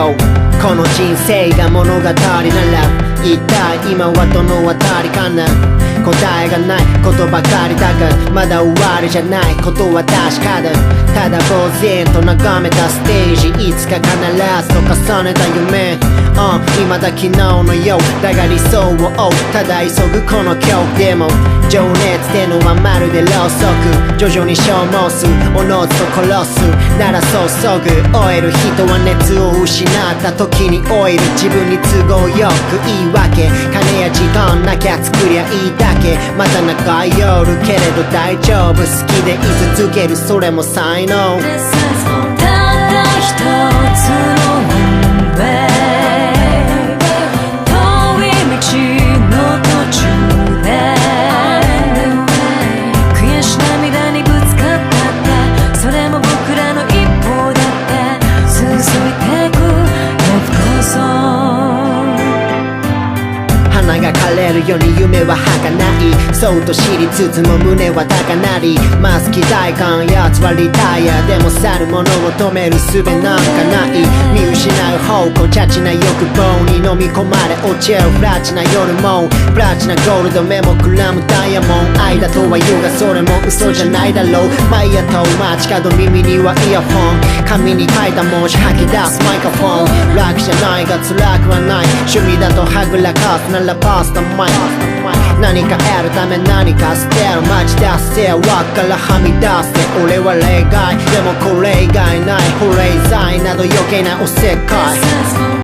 よ。この人生が物語なら一体今はどのあたりかな。答えがないことばかりだがまだ終わりじゃないことは確かだ。ただ呆然と眺めたステージいつか必ずと重ねた夢、今だ昨日のようだが理想を追うただ急ぐこの今日でも情熱ってのはまるでろうそく徐々に消耗すおのずと殺すならそうそぐ終える人は熱を失った時に老いる自分に都合よく言い訳金や時間なきゃ作りゃいいだけまた長い夜けれど大丈夫好きで居続けるそれも才能ただ一つの運命遠い道の途中で悔し涙にぶつかったってそれも僕らの一歩だって続いてく Life goes on花が枯れるように夢は儚いそうと知りつつも胸は高鳴りマス期待感奴はリタイアでも去る者を止める術なんかない見失う方向チャチな欲望に飲み込まれ落ち合うフラチな夜もプラチナゴールド目もくらむダイヤモンド愛だとは言うがそれも嘘じゃないだろう毎夜と街角耳にはイヤホン紙に書いた文字吐き出すマイクロフォン楽じゃないが辛くはない趣味だとはぐらかすならパスタマイ何か得るため何か捨てる待ち出せ輪からはみ出せ俺は例外でもこれ以外ない保冷剤など余計なおせっかい